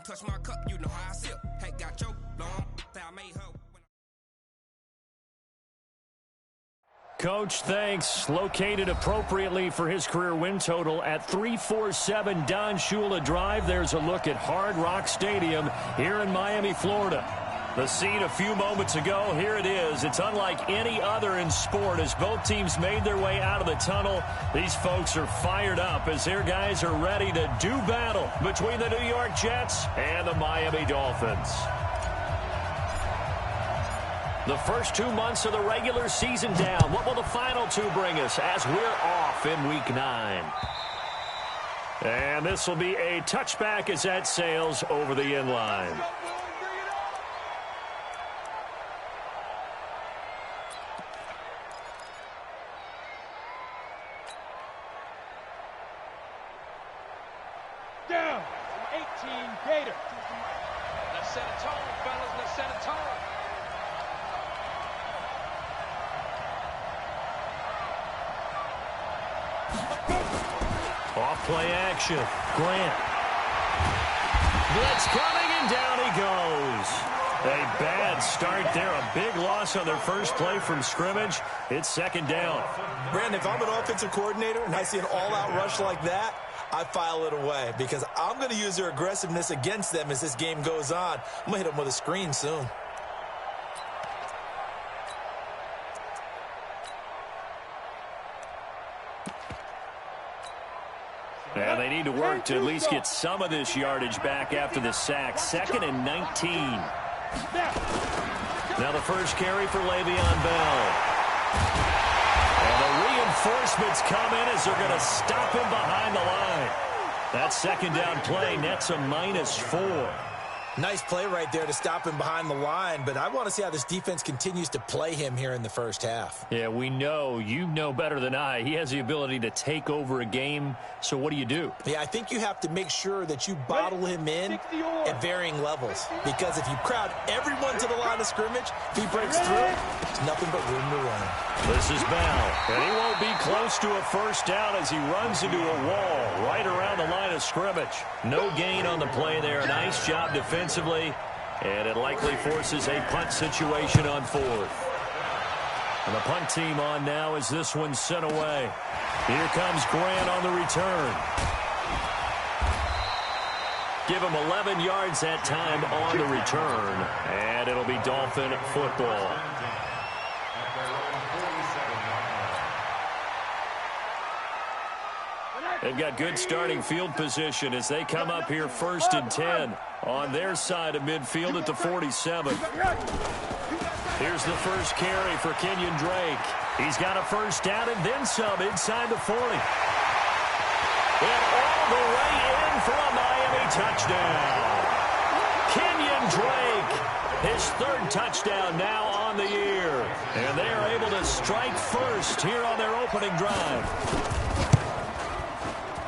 don't touch my cup, you know how I sip. Hey, got your long, I made her. Coach, thanks. Located appropriately for his career win total at 347 Don Shula Drive. There's a look at Hard Rock Stadium here in Miami, Florida. The scene a few moments ago, here it is. It's unlike any other in sport as both teams made their way out of the tunnel. These folks are fired up as their guys are ready to do battle between the New York Jets and the Miami Dolphins. The first 2 months of the regular season down. What will the final two bring us as we're off in Week 9? And this will be a touchback as that sails over the end line. Down, 18 Gator. Let's set a tone, fellas. Let's set a tone. Off play action. Grant. Blitz coming, and down he goes. A bad start there. A big loss on their first play from scrimmage. It's second down. Brandon, if I'm an offensive coordinator and I see an all-out rush like that, I file it away because I'm going to use their aggressiveness against them as this game goes on. I'm going to hit them with a screen soon. And they need to work to at least get some of this yardage back after the sack. 2nd and 19. Now the first carry for Le'Veon Bell. And the reinforcements come in as they're going to stop him behind the line. That second down play nets a -4. Nice play right there to stop him behind the line, but I want to see how this defense continues to play him here in the first half. Yeah, we know. You know better than I. He has the ability to take over a game, so what do you do? Yeah, I think you have to make sure that you bottle him in at varying levels, because if you crowd everyone to the line of scrimmage, if he breaks through, there's nothing but room to run. This is Bell, and he won't be close to a first down as he runs into a wall right around the line of scrimmage. No gain on the play there. Nice job defensively, and it likely forces a punt situation on 4th. And the punt team on now as this one's sent away. Here comes Grant on the return. Give him 11 yards that time on the return, and it'll be Dolphin football. They've got good starting field position as they come up here 1st and 10 on their side of midfield at the 47. Here's the first carry for Kenyon Drake. He's got a first down and then some inside the 40. And all the way in for a Miami touchdown. Kenyon Drake, his 3rd touchdown now on the year. And they are able to strike first here on their opening drive.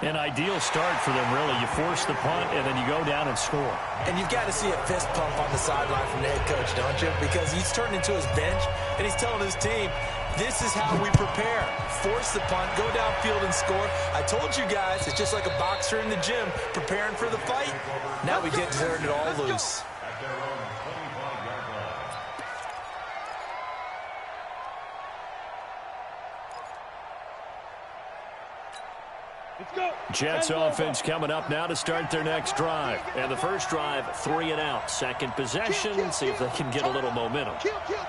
An ideal start for them, really. You force the punt, and then you go down and score. And you've got to see a fist pump on the sideline from the head coach, don't you? Because he's turned into his bench, and he's telling his team, this is how we prepare. Force the punt, go downfield and score. I told you guys, it's just like a boxer in the gym preparing for the fight. Now we get to turn it all loose. Jets offense coming up now to start their next drive. And the first drive, 3 and out. Second possession, see if they can get a little momentum.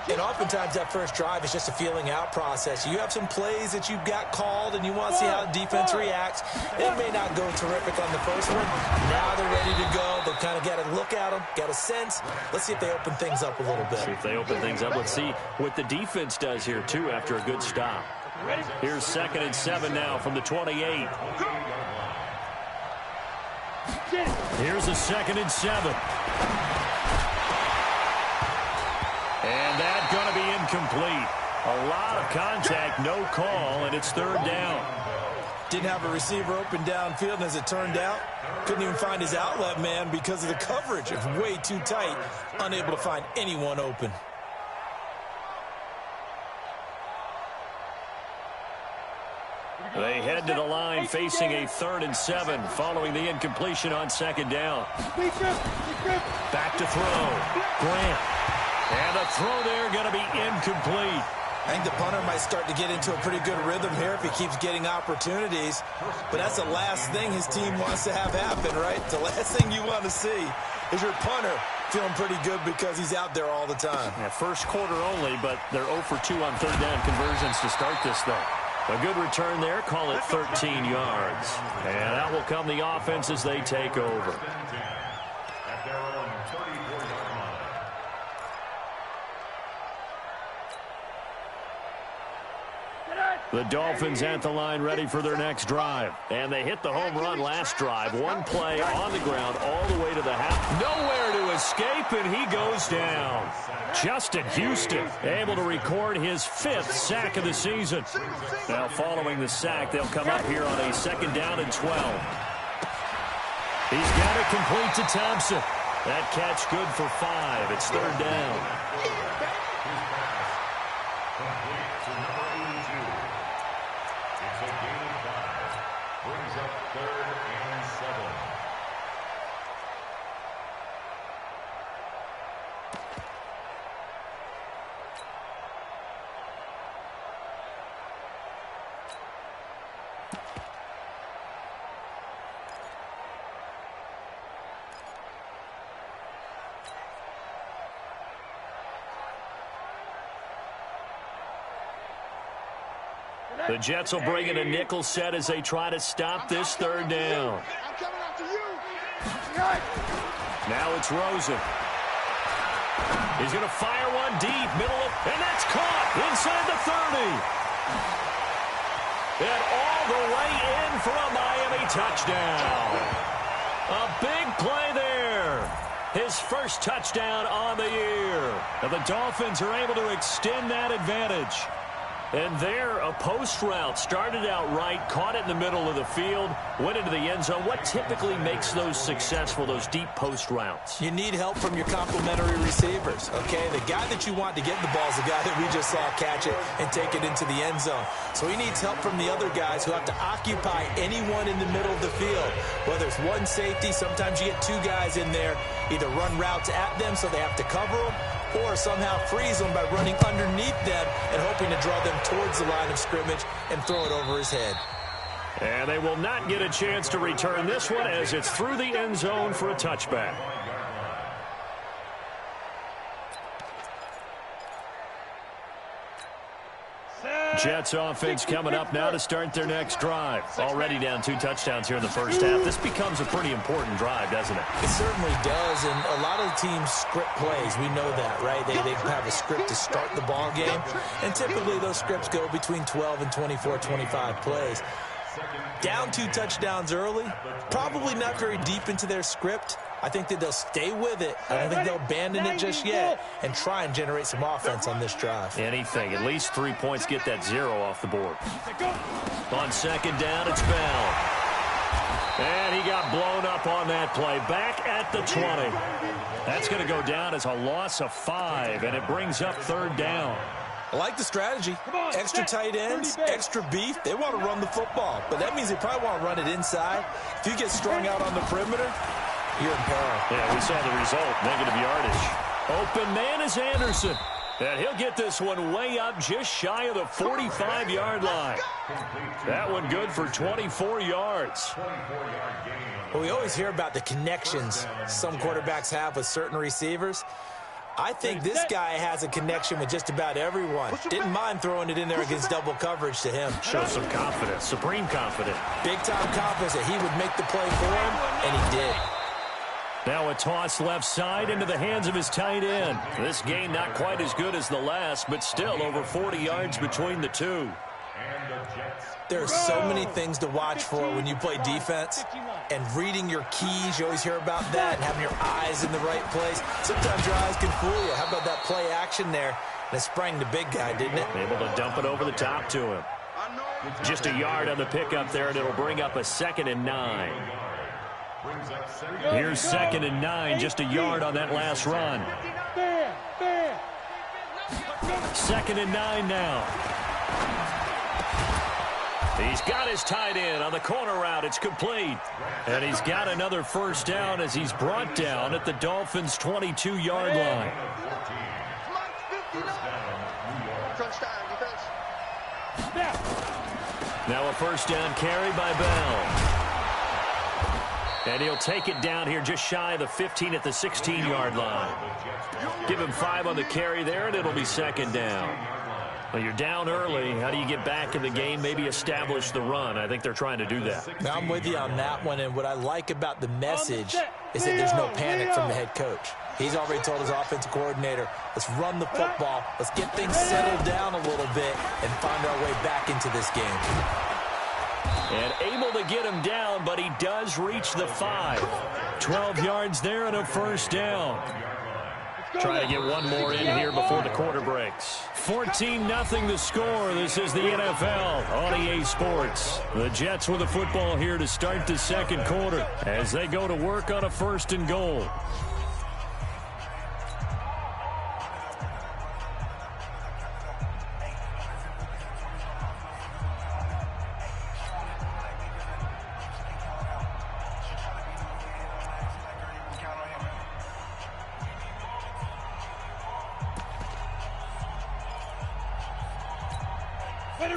And oftentimes that first drive is just a feeling out process. You have some plays that you've got called and you want to see how the defense reacts. It may not go terrific on the first one. Now they're ready to go. They've kind of got to look at them, got a sense. Let's see if they open things up a little bit. See if they open things up. Let's see what the defense does here, too, after a good stop. Here's 2nd and 7 now from the 28. Here's a 2nd and 7. And that's going to be incomplete. A lot of contact, no call, and it's 3rd down. Didn't have a receiver open downfield, and as it turned out, couldn't even find his outlet man because of the coverage. It was way too tight, unable to find anyone open. They head to the line facing a 3rd and 7 following the incompletion on 2nd down. Back to throw. Grant. And the throw there going to be incomplete. I think the punter might start to get into a pretty good rhythm here if he keeps getting opportunities. But that's the last thing his team wants to have happen, right? The last thing you want to see is your punter feeling pretty good because he's out there all the time. Yeah, first quarter only, but they're 0 for 2 on 3rd down conversions to start this thing. A good return there, call it 13 yards. And out will come the offense as they take over. The Dolphins at the line ready for their next drive. And they hit the home run last drive. One play on the ground all the way to the half. Nowhere to escape, and he goes down. Justin Houston able to record his 5th sack of the season. Now following the sack, they'll come up here on a 2nd down and 12. He's got it complete to Thompson. That catch good for 5. It's 3rd down. The Jets will bring in a nickel set as they try to stop this 3rd down. Now it's Rosen. He's going to fire one deep, middle of, and that's caught inside the 30. And all the way in for a Miami touchdown. A big play there. His first touchdown on the year. And the Dolphins are able to extend that advantage. And there, a post route started out right, caught it in the middle of the field, went into the end zone. What typically makes those successful, those deep post routes? You need help from your complementary receivers, okay? The guy that you want to get the ball is the guy that we just saw catch it and take it into the end zone. So he needs help from the other guys who have to occupy anyone in the middle of the field. Whether it's one safety, sometimes you get 2 guys in there, either run routes at them so they have to cover them, or somehow freeze them by running underneath them and hoping to draw them towards the line of scrimmage and throw it over his head. And they will not get a chance to return this one as it's through the end zone for a touchback. Jets offense coming up now to start their next drive. Already down 2 touchdowns here in the first half. This becomes a pretty important drive, doesn't it? It certainly does, and a lot of teams script plays. We know that, right? They have a script to start the ball game, and typically those scripts go between 12 and 24, 25 plays. Down 2 touchdowns early, probably not very deep into their script. I think that they'll stay with it. I don't think they'll abandon it just yet and try and generate some offense on this drive. Anything. At least 3 points, get that 0 off the board. On 2nd down, it's Bell. And he got blown up on that play. Back at the 20. That's going to go down as a loss of 5, and it brings up 3rd down. I like the strategy. Extra tight ends, extra beef. They want to run the football, but that means they probably want to run it inside. If you get strung out on the perimeter, you're in peril. Yeah, we saw the result, negative yardage. Open man is Anderson. And he'll get this one way up just shy of the 45-yard line. That one good for 24 yards. Well, we always hear about the connections some quarterbacks have with certain receivers. I think this guy has a connection with just about everyone. Didn't mind throwing it in there against double coverage to him. Shows some confidence, supreme confidence. Big-time confidence that he would make the play for him, and he did. Now a toss left side into the hands of his tight end. This game not quite as good as the last, but still over 40 yards between the two. There are so many things to watch for when you play defense, and reading your keys, you always hear about that, and having your eyes in the right place. Sometimes your eyes can fool you. How about that play action there? And it sprang the big guy, didn't it? Able to dump it over the top to him. Just a yard on the pickup there, and it'll bring up a 2nd and 9. Here's 2nd and 9, just a yard on that last run. 2nd and 9 now. He's got his tight end on the corner route. It's complete. And he's got another first down as he's brought down at the Dolphins' 22-yard line. Now a first down carry by Bell. And he'll take it down here just shy of the 15 at the 16-yard line. Give him 5 on the carry there, and it'll be second down. Well, you're down early. How do you get back in the game, maybe establish the run? I think they're trying to do that. Now, I'm with you on that one, and what I like about the message is that there's no panic from the head coach. He's already told his offensive coordinator, let's run the football, let's get things settled down a little bit and find our way back into this game. And able to get him down, but he does reach the 5. 12 yards there and a first down. Try to get one more in here before the quarter breaks. 14-0 the score. This is the NFL on EA Sports. The Jets with the football here to start the second quarter as they go to work on a first and goal.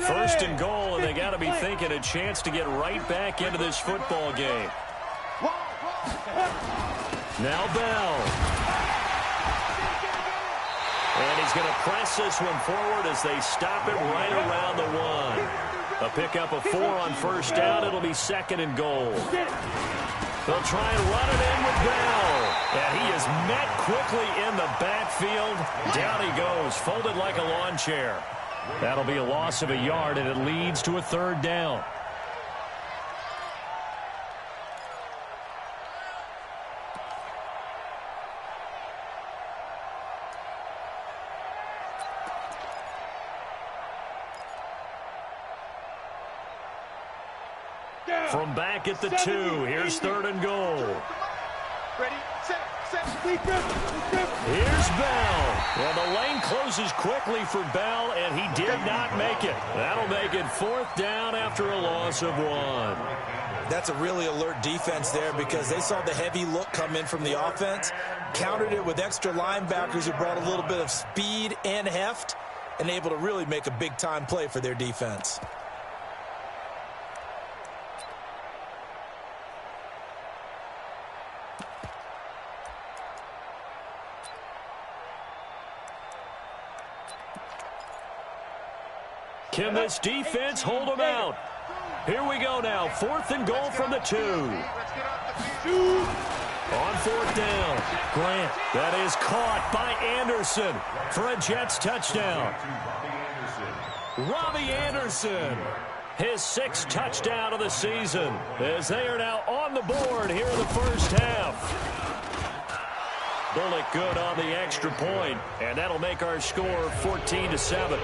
First and goal, and they got to be thinking a chance to get right back into this football game. Now Bell. And he's going to press this one forward as they stop him right around the 1. A pickup of 4 on first down. It'll be second and goal. They'll try and run it in with Bell. And he is met quickly in the backfield. Down he goes, folded like a lawn chair. That'll be a loss of a yard, and it leads to a third down. From back at the 2, here's third and goal. Ready, set. Here's Bell. Well, the lane closes quickly for Bell, and he did not make it. That'll make it fourth down after a loss of 1. That's a really alert defense there because they saw the heavy look come in from the offense, countered it with extra linebackers who brought a little bit of speed and heft, and able to really make a big-time play for their defense. Can this defense hold them out? Here we go now. Fourth and goal from the 2. On fourth down, Grant. That is caught by Anderson for a Jets touchdown. Robbie Anderson, his 6th touchdown of the season, as they are now on the board here in the first half. Bullock good on the extra point, and that'll make our score 14-7.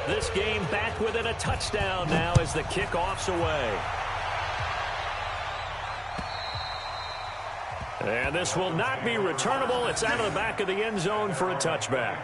This game back within a touchdown now as the kickoff's away. And this will not be returnable. It's out of the back of the end zone for a touchback.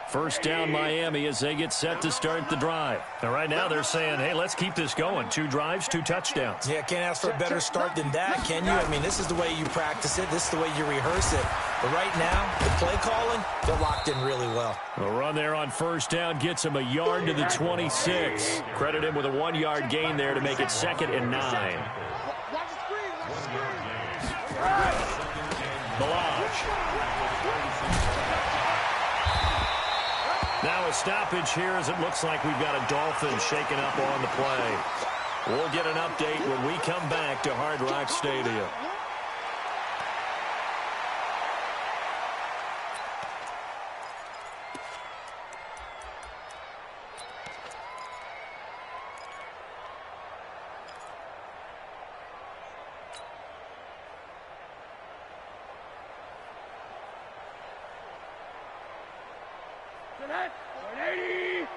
First down Miami as they get set to start the drive. Now right now they're saying, hey, let's keep this going. 2 drives, 2 touchdowns. Yeah, can't ask for a better start than that, can you? I mean, this is the way you practice it. This is the way you rehearse it. But right now, the play calling, they're locked in really well. The run there on first down gets him a yard to the 26. Credit him with a 1-yard gain there to make it 2nd and 9. Balaj. Now a stoppage here as it looks like we've got a Dolphin shaken up on the play. We'll get an update when we come back to Hard Rock Stadium. 180. I'm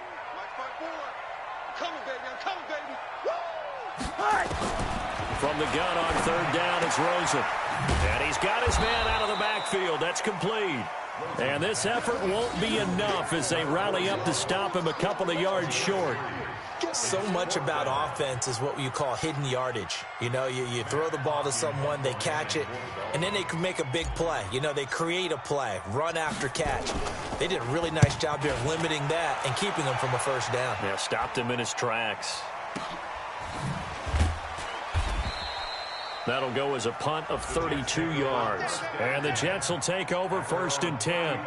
coming, baby. I'm coming, baby. From the gun on third down, it's Rosen. And he's got his man out of the backfield. That's complete. And this effort won't be enough as they rally up to stop him a couple of yards short. So much about offense is what you call hidden yardage. You know, you throw the ball to someone, they catch it, and then they can make a big play. You know, they create a play, run after catch. They did a really nice job here of limiting that and keeping him from a first down. Yeah, stopped him in his tracks. That'll go as a punt of 32 yards. And the Jets will take over 1st and 10.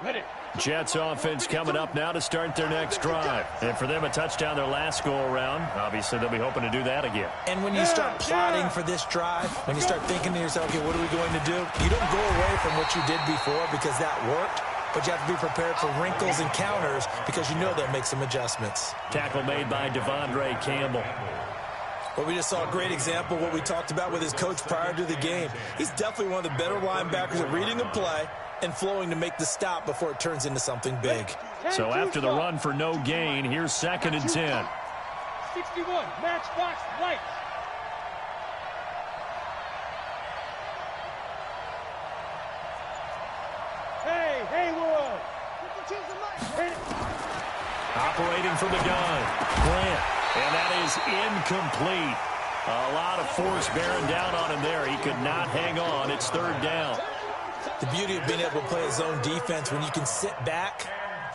Ready. Jets offense coming up now to start their next drive. And for them, a touchdown their last go-around. Obviously, they'll be hoping to do that again. And when you start plotting for this drive, when you start thinking to yourself, okay, what are we going to do? You don't go away from what you did before because that worked, but you have to be prepared for wrinkles and counters because you know they'll make some adjustments. Tackle made by Devondre Campbell. Well, we just saw a great example of what we talked about with his coach prior to the game. He's definitely one of the better linebackers at reading a play and flowing to make the stop before it turns into something big. So after the run for no gain, here's 2nd and 10. 61, matchbox lights. Hey, Haywood. Operating from the gun, Grant. And that is incomplete. A lot of force bearing down on him there. He could not hang on. It's 3rd down. The beauty of being able to play a zone defense when you can sit back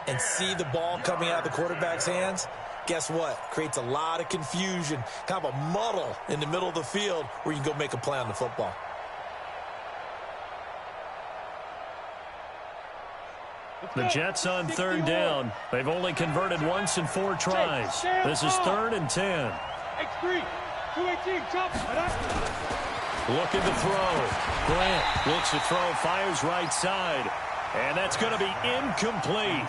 and see the ball coming out of the quarterback's hands, guess what? Creates a lot of confusion, kind of a muddle in the middle of the field where you can go make a play on the football. The Jets on 3rd down. They've only converted once in 4 tries. This is 3rd and 10. X3, 218, jump. Looking to throw. Grant looks to throw, fires right side. And that's going to be incomplete.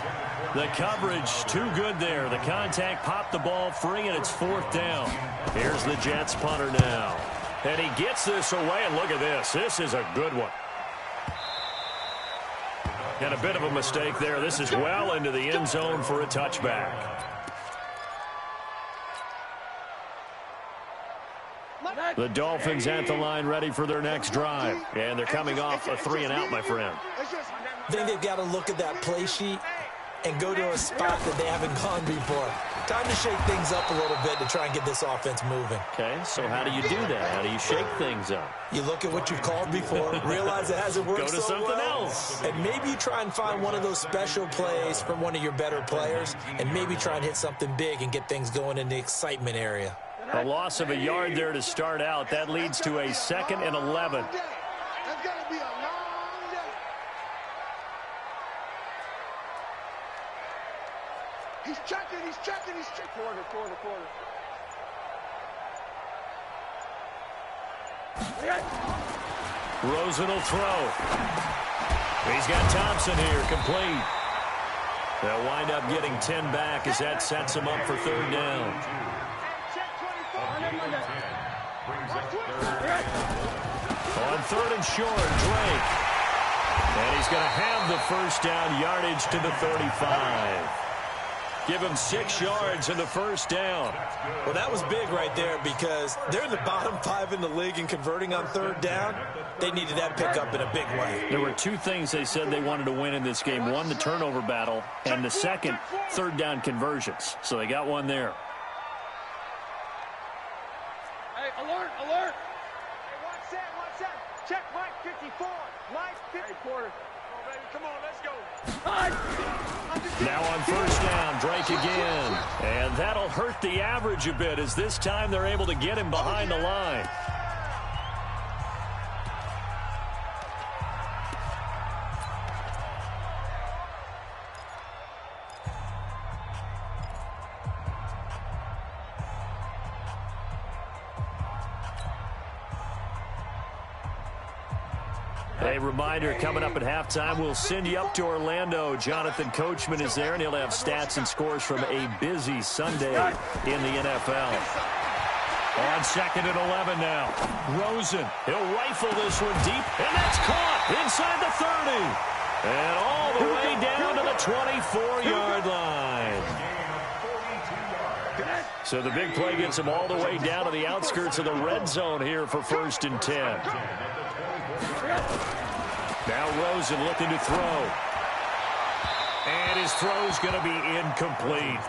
The coverage too good there. The contact popped the ball free, and it's 4th down. Here's the Jets punter now. And he gets this away, and look at this. This is a good one. And a bit of a mistake there. This is well into the end zone for a touchback. The Dolphins at the line ready for their next drive. And they're coming off a 3-and-out, my friend. I think they've got to look at that play sheet and go to a spot that they haven't gone before. Time to shake things up a little bit to try and get this offense moving. Okay, so how do you do that? How do you shake things up? You look at what you've called before, realize it hasn't worked so so something well, else. and maybe you try and find one of those special plays from one of your better players, and maybe try and hit something big and get things going in the excitement area. A loss of a yard there to start out. That leads to a 2nd and 11. He's checking. Quarter. Rosen will throw. He's got Thompson here, complete. They'll wind up getting 10 back as that sets him up for 3rd down. On 3rd and short, Drake. And he's going to have the first down, yardage to the 35. Give him 6 yards in the first down. Well, that was big right there because they're in the bottom 5 in the league in converting on 3rd down. They needed that pickup in a big way. There were 2 things they said they wanted to win in this game. One, the turnover battle, and the second, 3rd down conversions. So they got one there. Hey, alert. Hey, one set. Check Mike 54. Mike 54. Come on, let's go. Now on 1st down, Drake again. And that'll hurt the average a bit as this time they're able to get him behind the line. A reminder, coming up at halftime, we'll send you up to Orlando. Jonathan Coachman is there, and he'll have stats and scores from a busy Sunday in the NFL. On 2nd and 11 now. Rosen, he'll rifle this one deep, and that's caught inside the 30. And all the way down to the 24-yard line. So the big play gets him all the way down to the outskirts of the red zone here for 1st and 10. Now Rosen looking to throw. And his throw's going to be incomplete.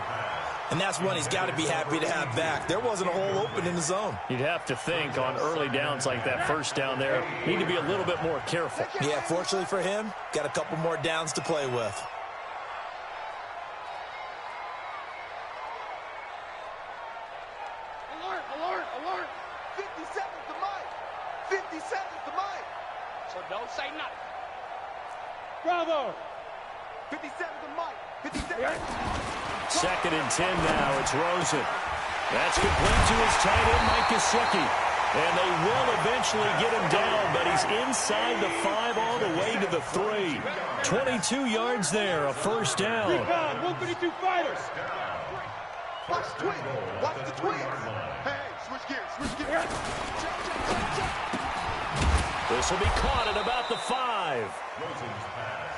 And that's one he's got to be happy to have back. There wasn't a hole open in the zone. You'd have to think on early downs like that, first down there, need to be a little bit more careful. Yeah, fortunately for him, got a couple more downs to play with. Alert, alert, alert. 50 seconds to Mike. 50 seconds to Mike. So don't say nothing. Bravo. 50 seconds to Mike. 50 seconds. 2nd and 10 now. It's Rosen. That's complete to his tight end, Mike Gesicki. And they will eventually get him down, but he's inside the 5 all the way to the 3. 22 yards there, a first down. 152 fighters. Watch the twins. Watch the twins. Hey, switch gears. Switch gears. This will be caught at about the 5.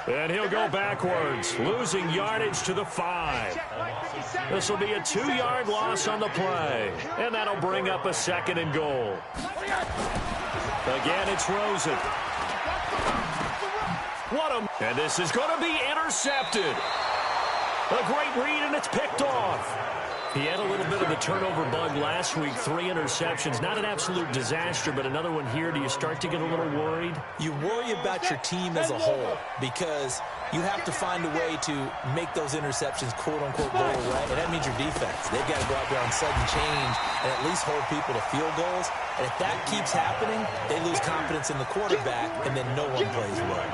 And he'll go backwards, losing yardage to the 5. This will be a 2-yard loss on the play. And that'll bring up a 2nd and goal. Again, it's Rosen. And this is going to be intercepted. A great read, and it's picked off. He had a little bit of the turnover bug last week, 3 interceptions. Not an absolute disaster, but another one here. Do you start to get a little worried? You worry about your team as a whole because you have to find a way to make those interceptions, quote-unquote, go away. And that means your defense. They've got to go out there on sudden change and at least hold people to field goals. And if that keeps happening, they lose confidence in the quarterback, and then no one plays well.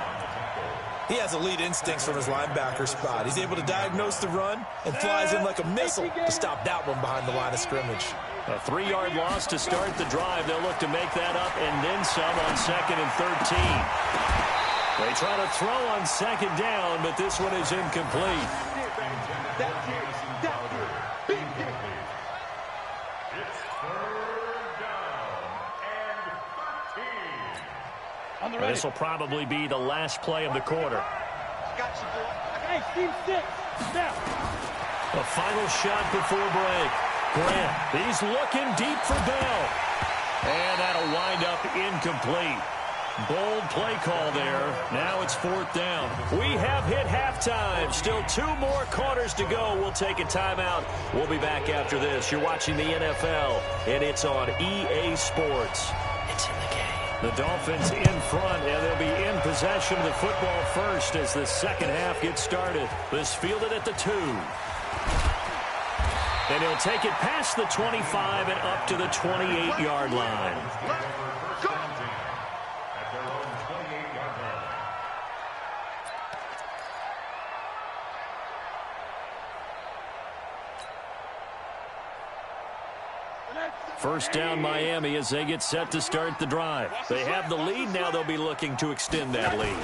He has elite instincts from his linebacker spot. He's able to diagnose the run and flies in like a missile to stop that one behind the line of scrimmage. A 3-yard loss to start the drive. They'll look to make that up and then some on 2nd and 13. They try to throw on 2nd down, but this one is incomplete. This will probably be the last play of the quarter. Hey, Steve, stick. Now. A final shot before break. Grant, he's looking deep for Bell. And that'll wind up incomplete. Bold play call there. Now it's 4th down. We have hit halftime. Still 2 more quarters to go. We'll take a timeout. We'll be back after this. You're watching the NFL, and it's on EA Sports. It's in the game. The Dolphins in front, and they'll be in possession of the football first as the second half gets started. This fielded at the 2. And he'll take it past the 25 and up to the 28-yard line. First down Miami as they get set to start the drive. They have the lead. Now they'll be looking to extend that lead.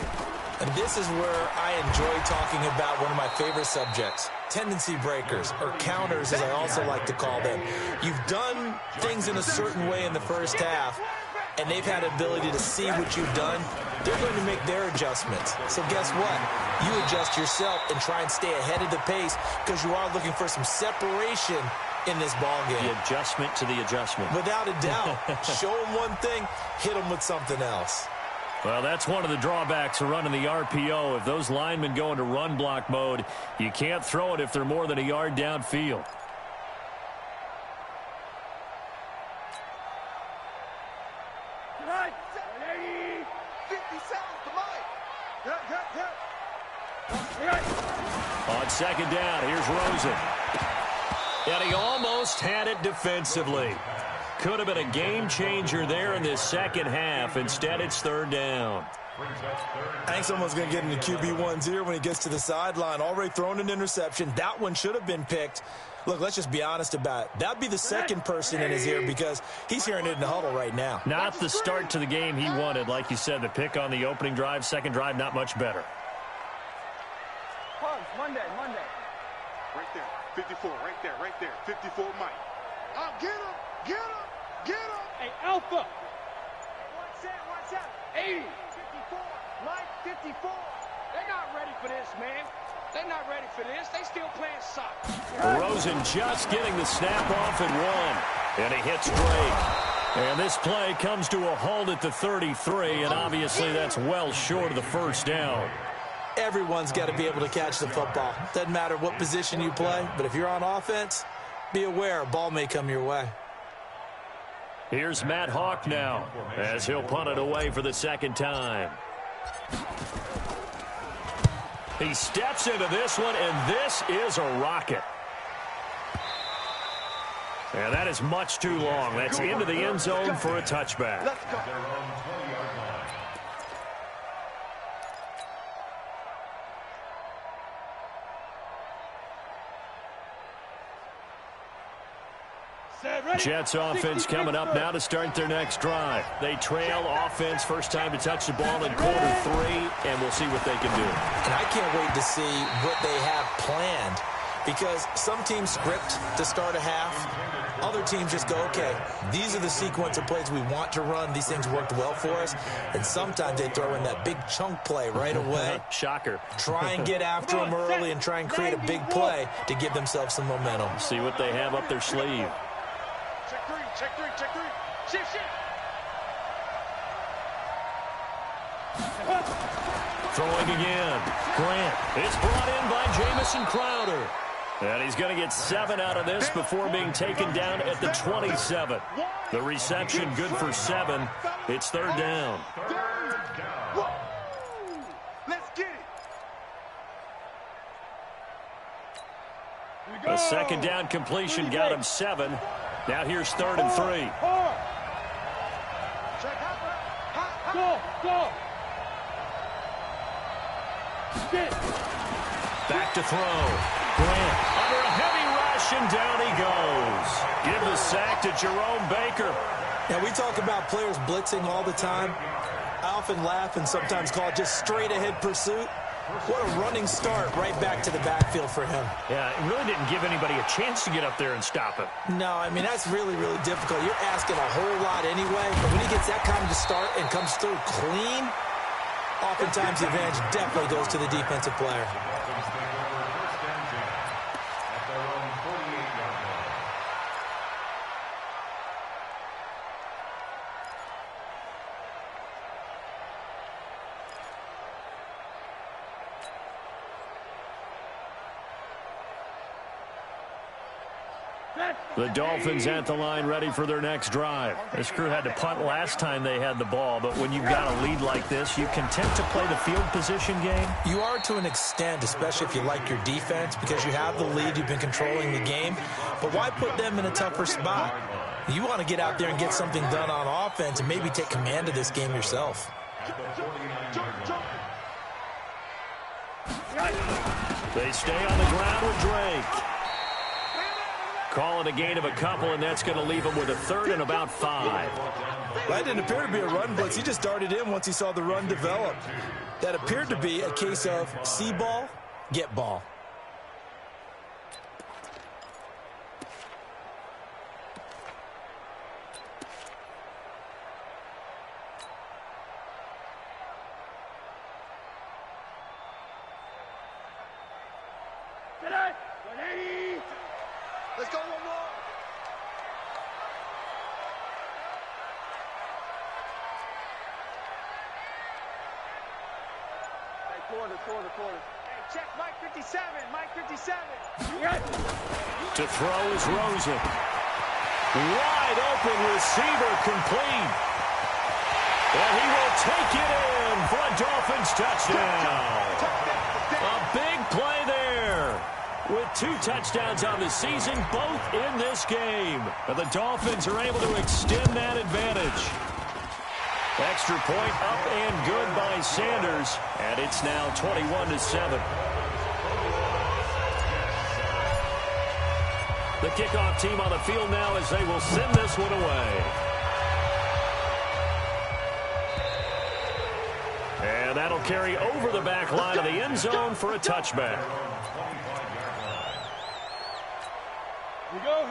And this is where I enjoy talking about one of my favorite subjects, tendency breakers, or counters as I also like to call them. You've done things in a certain way in the first half, and they've had the ability to see what you've done. They're going to make their adjustments. So guess what? You adjust yourself and try and stay ahead of the pace because you are looking for some separation in this ball game. The adjustment to the adjustment. Without a doubt. Show them one thing, hit them with something else. Well, that's one of the drawbacks of running the RPO. If those linemen go into run block mode, you can't throw it if they're more than a yard downfield. Right. 50 seconds to Mike. On 2nd down, here's Rosen. And he almost had it defensively. Could have been a game changer there in this second half. Instead, it's 3rd down. I think someone's going to get into QB1's ear when he gets to the sideline. Already thrown an interception. That one should have been picked. Look, let's just be honest about it. That'd be the second person in his ear because he's hearing it in the huddle right now. Not the start to the game he wanted. Like you said, the pick on the opening drive, second drive, not much better. Monday. Right there, 54, right there, 54 Mike. Get him. Hey, Alpha. Watch out. 80. 54, Mike, 54. They're not ready for this, man. They're not ready for this. They still playing soccer. Rosen just getting the snap off at 1. And he hits Drake. And this play comes to a halt at the 33, and obviously that's well short of the first down. Everyone's got to be able to catch the football. Doesn't matter what position you play, but if you're on offense, be aware a ball may come your way. Here's Matt Hawk now as he'll punt it away for the second time. He steps into this one, and this is a rocket. And that is much too long. That's into the end zone for a touchback. Let's go. Jets offense coming up now to start their next drive. They trail offense, first time to touch the ball in quarter 3, and we'll see what they can do. And I can't wait to see what they have planned because some teams script to start a half. Other teams just go, okay, these are the sequence of plays we want to run. These things worked well for us. And sometimes they throw in that big chunk play right away. Shocker. Try and get after them early and try and create a big play to give themselves some momentum. See what they have up their sleeve. Check three. Shift. Throwing again. Grant. It's brought in by Jamison Crowder. And he's going to get 7 out of this before being taken down at the 27. The reception good for 7. It's third down. Let's get it. A second down completion got him 7. Now here's 3rd and 3. Go. Back to throw. Grant under a heavy rush, and down he goes. Give the sack to Jerome Baker. Now, we talk about players blitzing all the time. I often laugh and sometimes call it just straight-ahead pursuit. What a running start right back to the backfield for him. Yeah, it really didn't give anybody a chance to get up there and stop him. No, I mean, that's really, really difficult. You're asking a whole lot anyway, but when he gets that kind of start and comes through clean, oftentimes the advantage definitely goes to the defensive player. The Dolphins at the line ready for their next drive. This crew had to punt last time they had the ball, but when you've got a lead like this, you content to play the field position game? You are to an extent, especially if you like your defense, because you have the lead, you've been controlling the game. But why put them in a tougher spot? You want to get out there and get something done on offense and maybe take command of this game yourself. They stay on the ground with Drake. Call it a gain of a couple, and that's going to leave him with a 3rd and about 5. That didn't appear to be a run blitz. He just darted in once he saw the run develop. That appeared to be a case of see ball, get ball. Let's go one more. Hey, quarter. Hey, check Mike 57. To throw is Rosen. Wide open receiver complete. And he will take it in for a Dolphins touchdown. A big play there. With 2 touchdowns on the season, both in this game. And the Dolphins are able to extend that advantage. Extra point up and good by Sanders. And it's now 21-7. The kickoff team on the field now as they will send this one away. And that'll carry over the back line of the end zone for a touchback.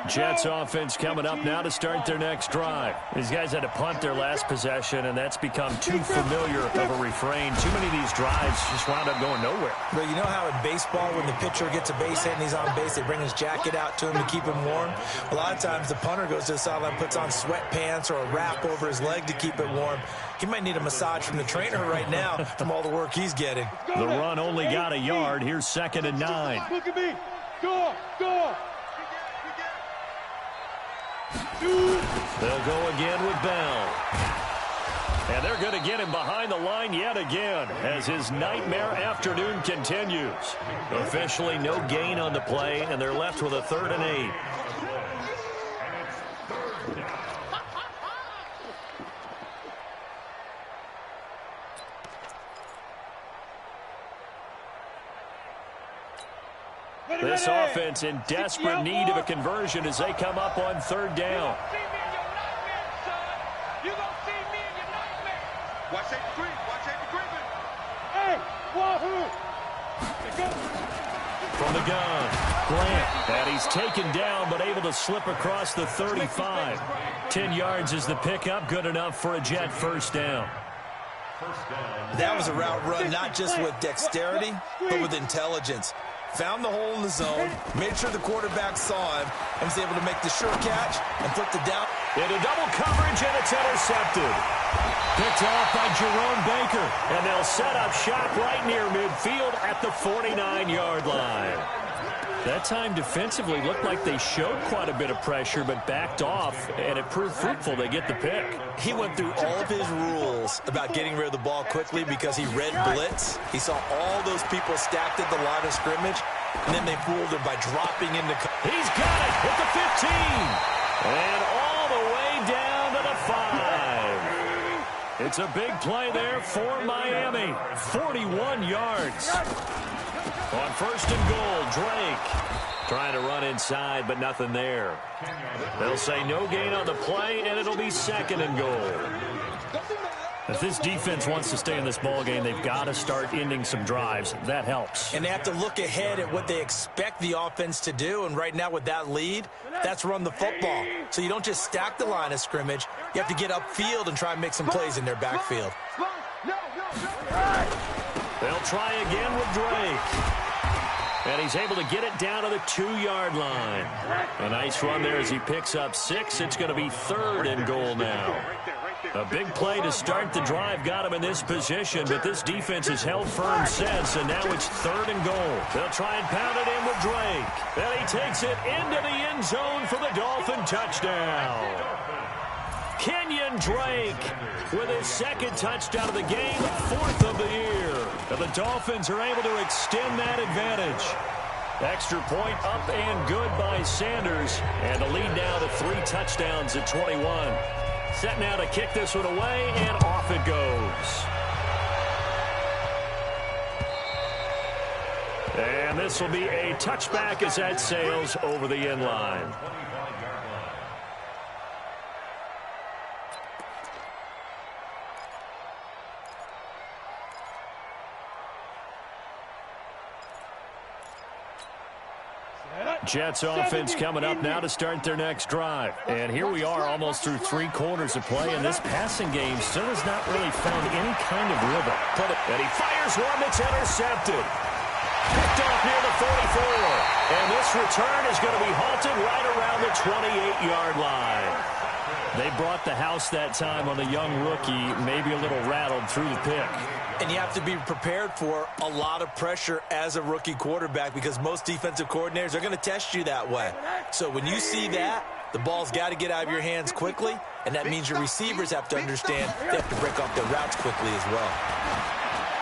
Jets offense coming up now to start their next drive. These guys had to punt their last possession, and that's become too familiar of a refrain. Too many of these drives just wound up going nowhere. Well, you know how in baseball, when the pitcher gets a base hit and he's on base, they bring his jacket out to him to keep him warm? A lot of times the punter goes to the sideline, puts on sweatpants or a wrap over his leg to keep it warm. He might need a massage from the trainer right now from all the work he's getting. The run only got a yard. Here's 2nd and 9. Look at me. Go. They'll go again with Bell. And they're going to get him behind the line yet again as his nightmare afternoon continues. Officially no gain on the play, and they're left with a 3rd and 8. This offense in desperate need of a conversion as they come up on 3rd down. Watch that creep. Hey, wahoo! From the gun, Grant, and he's taken down but able to slip across the 35. 10 yards is the pickup, good enough for a Jet 1st down. That was a route run not just with dexterity, but with intelligence. Found the hole in the zone, made sure the quarterback saw him, and was able to make the sure catch and flipped it down. Into double coverage, and it's intercepted. Picked off by Jerome Baker, and they'll set up shop right near midfield at the 49-yard line. That time defensively looked like they showed quite a bit of pressure, but backed off, and it proved fruitful. They get the pick. He went through all of his rules about getting rid of the ball quickly because he read blitz. He saw all those people stacked at the line of scrimmage, and then they fooled him by dropping into. He's got it at the 15, and all the way down to the 5. It's a big play there for Miami. 41 yards. On 1st and goal, Drake trying to run inside, but nothing there. They'll say no gain on the play, and it'll be 2nd and goal. If this defense wants to stay in this ball game, they've got to start ending some drives. That helps. And they have to look ahead at what they expect the offense to do. And right now with that lead, that's run the football. So you don't just stack the line of scrimmage. You have to get upfield and try and make some plays in their backfield. They'll try again with Drake. And he's able to get it down to the 2-yard line. A nice run there as he picks up 6. It's going to be 3rd and goal now. A big play to start the drive got him in this position, but this defense has held firm since, and now it's 3rd and goal. They'll try and pound it in with Drake. And he takes it into the end zone for the Dolphin touchdown. Kenyon Drake with his 2nd touchdown of the game, 4th of the year. And the Dolphins are able to extend that advantage. Extra point up and good by Sanders. And the lead now to 3 touchdowns at 21. Set now to kick this one away, and off it goes. And this will be a touchback as that sails over the end line. Jets offense coming up now to start their next drive. And here we are almost through 3 quarters of play, and this passing game still has not really found any kind of rhythm. And he fires one that's intercepted. Picked off near the 44. And this return is going to be halted right around the 28-yard line. They brought the house that time on the young rookie, maybe a little rattled through the pick. And you have to be prepared for a lot of pressure as a rookie quarterback because most defensive coordinators are going to test you that way. So when you see that, the ball's got to get out of your hands quickly, and that means your receivers have to understand they have to break off their routes quickly as well.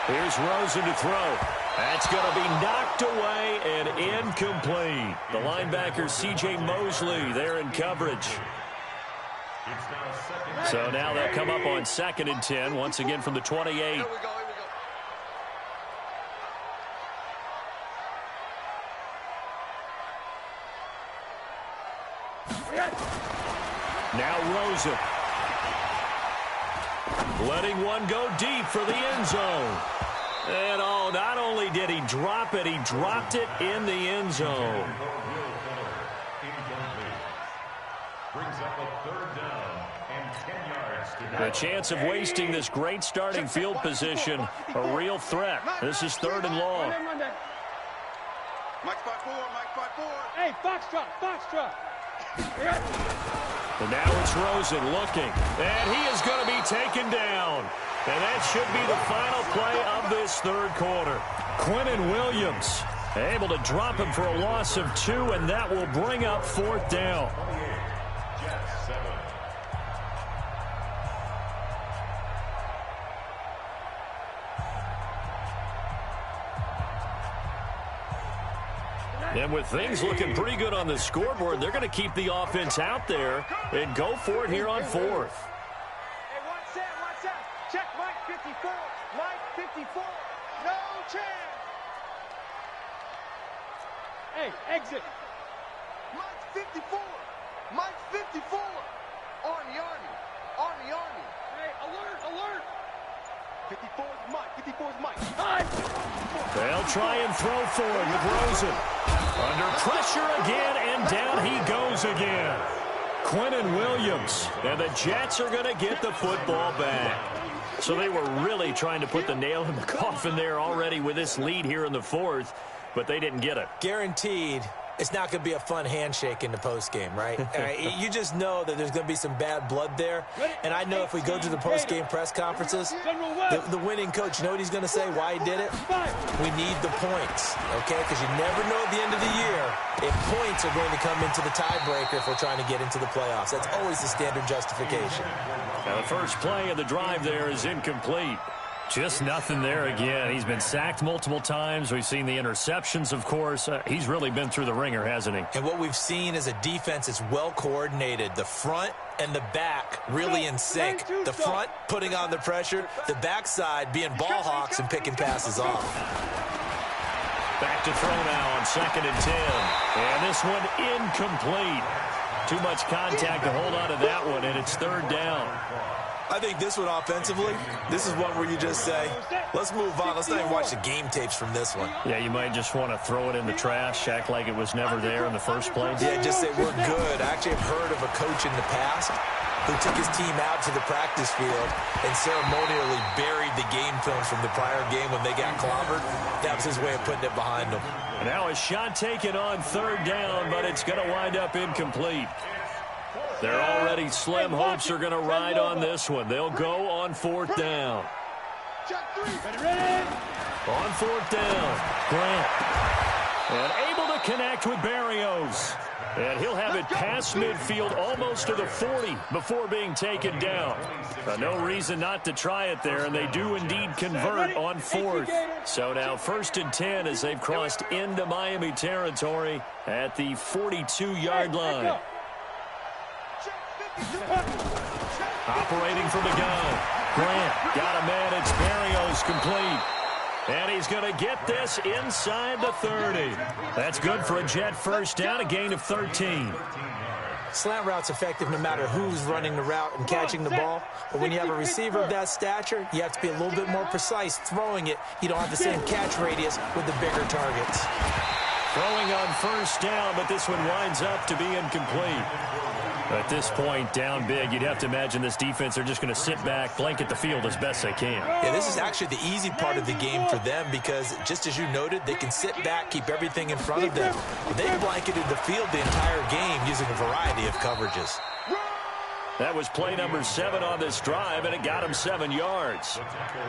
Here's Rosen to throw. That's going to be knocked away and incomplete. The linebacker, C.J. Mosley, there in coverage. So now they'll come up on 2nd and 10, once again from the 28. Now Rosen. Letting one go deep for the end zone. And oh, not only did he drop it, he dropped it in the end zone. Brings up a 3rd down and 10 yards to go. The chance of wasting this great starting field position, a real threat. This is 3rd and long. Mike 5-4, Mike 5-4. Hey, Foxtrot. And now it's Rosen looking, and he is going to be taken down. And that should be the final play of this 3rd quarter. Quinnen Williams able to drop him for a loss of 2, and that will bring up 4th down. Jets 7. And with things looking pretty good on the scoreboard, they're going to keep the offense out there and go for it here on 4th. Hey, watch out. Check Mike 54. Mike 54. No chance. Hey, exit. Mike 54. Mike 54. Arnie. Hey, alert. 54's Mike. 54's Mike. They'll try and throw for it with Rosen. Under pressure again, and down he goes again. Quinnen Williams, and the Jets are going to get the football back. So they were really trying to put the nail in the coffin there already with this lead here in the 4th, but they didn't get it. Guaranteed. It's not going to be a fun handshake in the postgame, right? You just know that there's going to be some bad blood there. And I know if we go to the postgame press conferences, the winning coach, you know what he's going to say, why he did it? We need the points, okay? Because you never know at the end of the year if points are going to come into the tiebreaker if we're trying to get into the playoffs. That's always the standard justification. Now the first play of the drive there is incomplete. Just nothing there again. He's been sacked multiple times. We've seen the interceptions, of course. He's really been through the ringer, hasn't he? And what we've seen is a defense that's well coordinated. The front and the back really in sync. The front putting on the pressure. The backside being ball hawks and picking passes off. Back to throw now on 2nd and 10. And this one incomplete. Too much contact to hold on to that one, and it's 3rd down. I think this one offensively, this is one where you just say, let's move on. Let's not even watch the game tapes from this one. Yeah, you might just want to throw it in the trash, act like it was never there in the first place. Yeah, just say we're good. I actually have heard of a coach in the past who took his team out to the practice field and ceremonially buried the game films from the prior game when they got clobbered. That was his way of putting it behind them. And now a shot taken on 3rd down, but it's going to wind up incomplete. They're already slim hopes are going to ride on this one. They'll go on 4th down. On 4th down, Grant. And able to connect with Berrios. And he'll have it past midfield almost to the 40 before being taken down. No reason not to try it there, and they do indeed convert on 4th. So now 1st and 10 as they've crossed into Miami territory at the 42-yard line. Operating from the gun. Grant got a man. It's Berrios complete. And he's going to get this inside the 30. That's good for a Jet first down, a gain of 13. Slant route's effective no matter who's running the route and catching the ball. But when you have a receiver of that stature, you have to be a little bit more precise throwing it. You don't have the same catch radius with the bigger targets. Throwing on 1st down, but this one winds up to be incomplete. At this point, down big, you'd have to imagine this defense, they're just going to sit back, blanket the field as best they can. Yeah, this is actually the easy part of the game for them because, just as you noted, they can sit back, keep everything in front of them. They blanketed the field the entire game using a variety of coverages. That was play number 7 on this drive, and it got him 7 yards.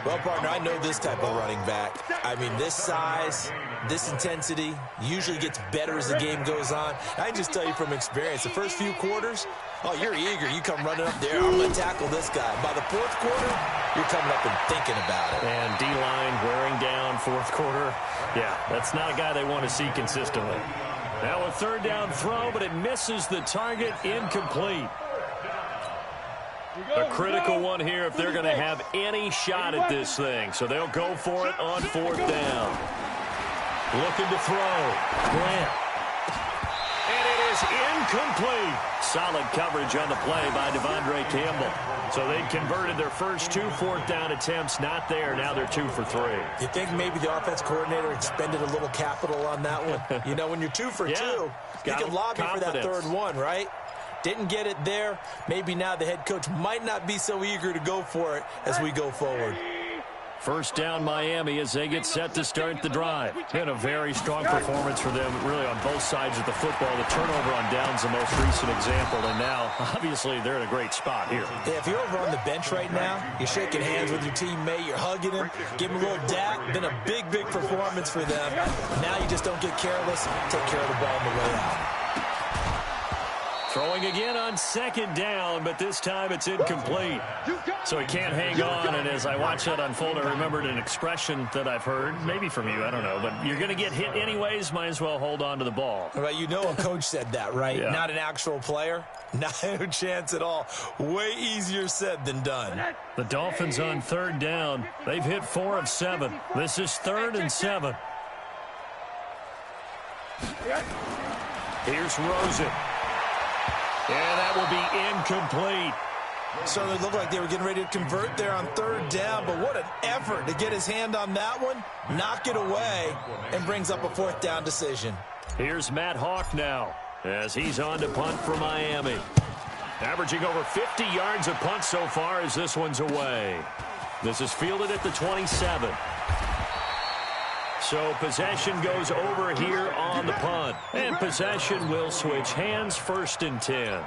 Well, partner, I know this type of running back. I mean, this size, this intensity usually gets better as the game goes on. I can just tell you from experience, the first few quarters, oh, you're eager. You come running up there, I'm going to tackle this guy. By the 4th quarter, you're coming up and thinking about it. And D-line wearing down 4th quarter. Yeah, that's not a guy they want to see consistently. Now a 3rd down throw, but it misses the target, incomplete. A critical one here if they're going to have any shot at this thing. So they'll go for it on 4th down. Looking to throw. Grant. And it is incomplete. Solid coverage on the play by Devondre Campbell. So they converted their first 2 fourth-down attempts. Not there. Now they're 2 for 3. You think maybe the offense coordinator expended a little capital on that one? You know, when you're 2 for 2, you can lobby for that third one, right? Didn't get it there. Maybe now the head coach might not be so eager to go for it as we go forward. First down Miami as they get set to start the drive. Been a very strong performance for them, really, on both sides of the football. The turnover on down's the most recent example, and now, obviously, they're in a great spot here. Yeah, if you're over on the bench right now, you're shaking hands with your teammate, you're hugging him, give him a little dap. Been a big, big performance for them. Now you just don't get careless. Take care of the ball on the way out. Throwing again on second down, but this time it's incomplete. So he can't hang on, and as I watch that unfold, I remembered an expression that I've heard, maybe from you, I don't know, but you're going to get hit anyways, might as well hold on to the ball. Right, you know a coach said that, right? Yeah. Not an actual player. No chance at all. Way easier said than done. The Dolphins on third down. They've hit 4 of 7. This is 3rd and 7. Here's Rosen. And that will be incomplete. So it looked like they were getting ready to convert there on third down, but what an effort to get his hand on that one, knock it away, and brings up a 4th down decision. Here's Matt Hawk now as he's on to punt for Miami. Averaging over 50 yards a punt so far as this one's away. This is fielded at the 27. So possession goes over here on the punt. And possession will switch hands, 1st and 10.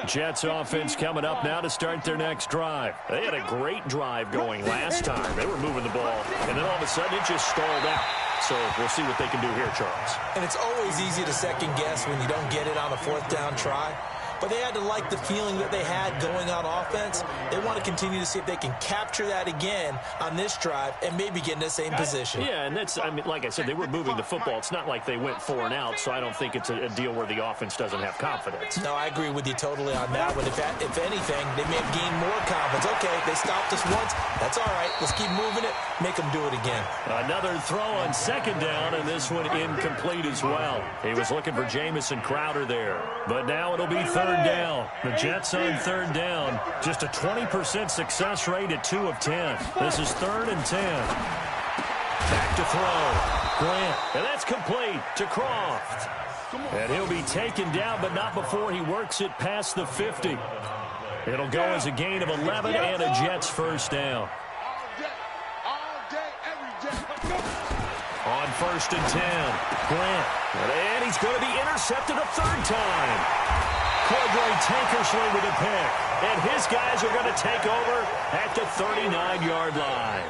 Jets offense coming up now to start their next drive. They had a great drive going last time. They were moving the ball, and then all of a sudden it just stalled out. So we'll see what they can do here, Charles. And it's always easy to second guess when you don't get it on a 4th down try. But they had to like the feeling that they had going on offense. They want to continue to see if they can capture that again on this drive and maybe get in the same position. Yeah, and that's, I mean, like I said, they were moving the football. It's not like they went 4 and out, so I don't think it's a deal where the offense doesn't have confidence. No, I agree with you totally on that one. If anything, they may have gained more confidence. Okay, they stopped us once. That's all right. Let's keep moving it. Make them do it again. Another throw on second down, and this one incomplete as well. He was looking for Jamison Crowder there. But now it'll be 3rd down. The Jets on 3rd down. Just a 20% success rate at 2 of 10. This is 3rd and 10. Back to throw. Grant. And that's complete to Croft. And he'll be taken down, but not before he works it past the 50. It'll go as a gain of 11 and a Jets 1st down. On 1st and 10, Grant. And he's going to be intercepted a 3rd time. Cordray Tankersley with a pick. And his guys are going to take over at the 39-yard line.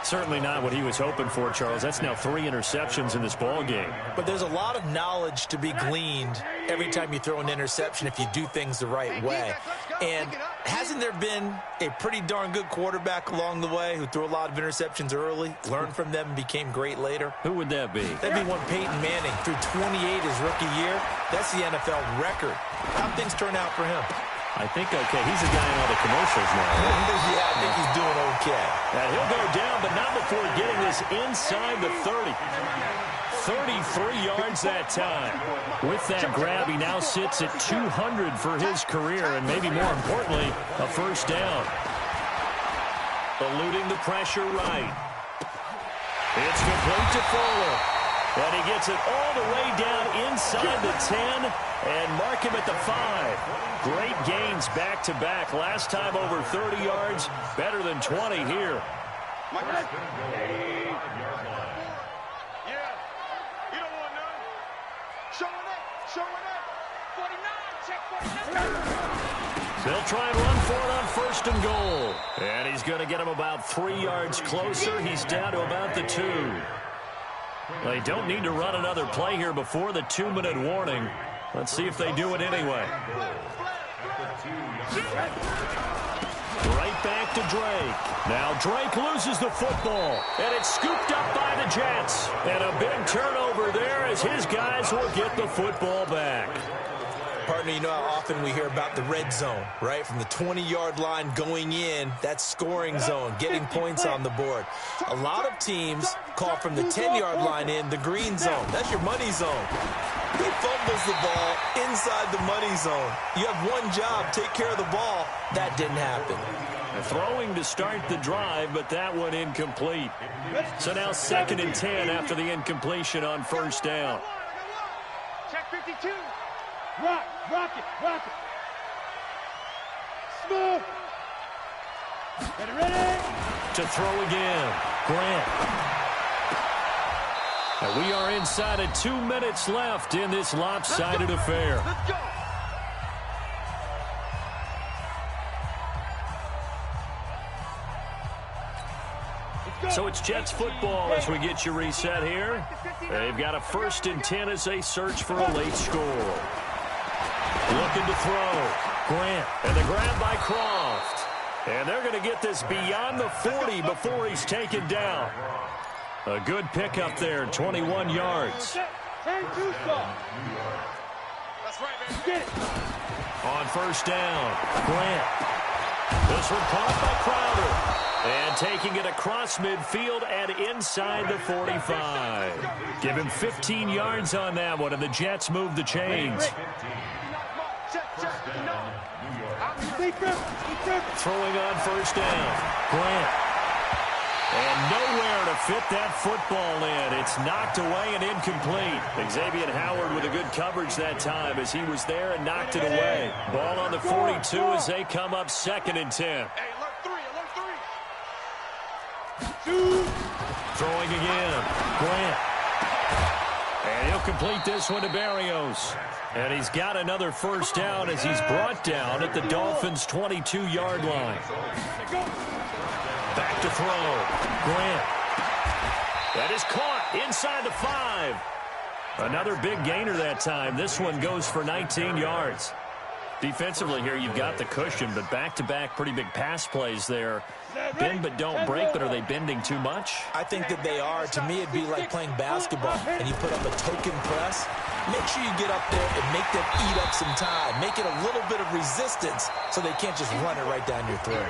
Certainly not what he was hoping for, Charles. That's now 3 interceptions in this ball game. But there's a lot of knowledge to be gleaned every time you throw an interception if you do things the right way. And hasn't there been a pretty darn good quarterback along the way who threw a lot of interceptions early, learned from them, and became great later? Who would that be? That'd be one Peyton Manning. Threw 28 his rookie year. That's the NFL record. How'd things turn out for him? I think okay. He's a guy in all the commercials now. Right? Yeah, I think he's doing okay. And he'll go down, but not before getting this inside the 30. 33 yards that time. With that grab, he now sits at 200 for his career, and maybe more importantly, a 1st down. Eluding the pressure right. It's complete to Fuller. And he gets it all the way down inside the 10 and mark him at the 5. Great gains back-to-back. Last time over 30 yards, better than 20 here. They'll try and run for it on 1st and goal. And he's going to get him about 3 yards closer. He's down to about the 2. They don't need to run another play here before the 2-minute warning. Let's see if they do it anyway. Right back to Drake. Now Drake loses the football, and it's scooped up by the Jets. And a big turnover there as his guys will get the football back. Partner, you know how often we hear about the red zone, right? From the 20-yard line going in, that's scoring zone, getting points on the board. A lot of teams call from the 10-yard line in the green zone. That's your money zone. He fumbles the ball inside the money zone. You have one job, take care of the ball. That didn't happen. Throwing to start the drive, but that one incomplete. So now 2nd and 10 after the incompletion on first down. Check 52. Rock it. Smooth. Get ready. To throw again, Grant. And we are inside of 2 minutes left in this lopsided affair. Let's go. So it's Jets football as we get you reset here. They've got a 1st and 10 as they search for a late score. Looking to throw. Grant. And the grab by Croft. And they're going to get this beyond the 40 before he's taken down. A good pickup there, 21 yards. That's right, man. Get it. On first down, Grant. This one caught by Crowder. And taking it across midfield and inside the 45. Give him 15 yards on that one, and the Jets move the chains. Throwing on first down, Grant. And nowhere to fit that football in. It's knocked away and incomplete. Xavier Howard with a good coverage that time as he was there and knocked it away. Ball on the 42 as they come up 2nd and 10. Throwing again, Grant. And he'll complete this one to Barrios. And he's got another first down as he's brought down at the Dolphins' 22-yard line. Back to throw, Grant. That is caught inside the 5. Another big gainer that time. This one goes for 19 yards. Defensively here, you've got the cushion, but back-to-back pretty big pass plays there. Bend but don't break, but are they bending too much? I think that they are. To me, it'd be like playing basketball, and you put up a token press. Make sure you get up there and make them eat up some time. Make it a little bit of resistance so they can't just run it right down your throat.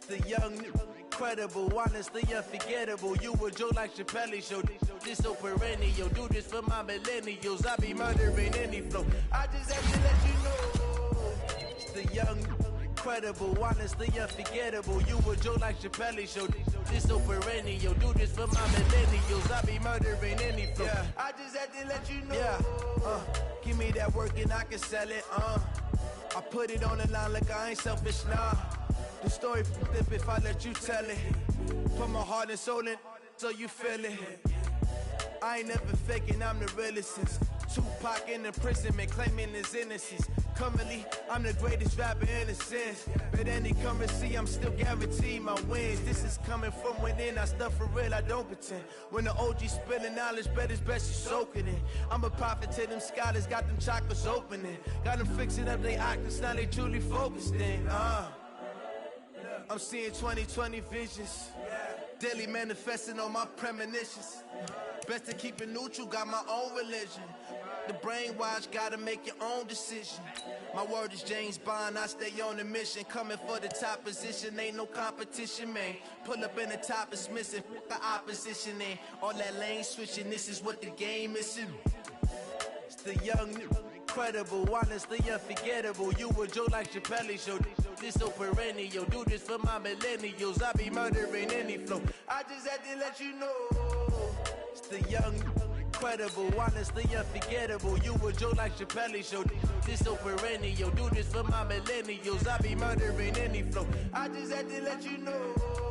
The young, incredible, honestly unforgettable. You a joke like Chappelle Show. This so perennial. Do this for my millennials. I be murdering any flow. I just have to let you know. It's the young, incredible, honestly unforgettable. You a joke like Chappelle Show. This so perennial. Do this for my millennials. I be murdering any flow. Yeah. I just had to let you know. Yeah. Give me that work and I can sell it. I put it on the line like I ain't selfish, nah. The story flip if I let you tell it. Put my heart and soul in so you feel it. I ain't never faking, I'm the realest since Tupac in imprisonment, claiming his innocence. Currently, I'm the greatest rapper in a sense. But any currency, I'm still guaranteed my wins. This is coming from within, I stuff for real, I don't pretend. When the OG spilling knowledge, bet it's best you soak it in. I'm a prophet to them scholars, got them chakras opening. Got them fixing up they octaves, now they truly focused in. I'm seeing 20/20 visions. Daily manifesting on my premonitions. Best to keep it neutral, got my own religion. The brainwash, gotta make your own decision. My word is James Bond, I stay on a mission. Coming for the top position, ain't no competition, man. Pull up in the top, it's missing, the opposition, and all that lane switching, this is what the game is. It's the young, incredible, honestly unforgettable. You a Joe like Chappelle show. This so perennial, do this for my millennials. I be murdering any flow. I just had to let you know. It's the young, incredible, honestly unforgettable. You a Joe like Chappelle show. This so perennial, do this for my millennials. I be murdering any flow. I just had to let you know.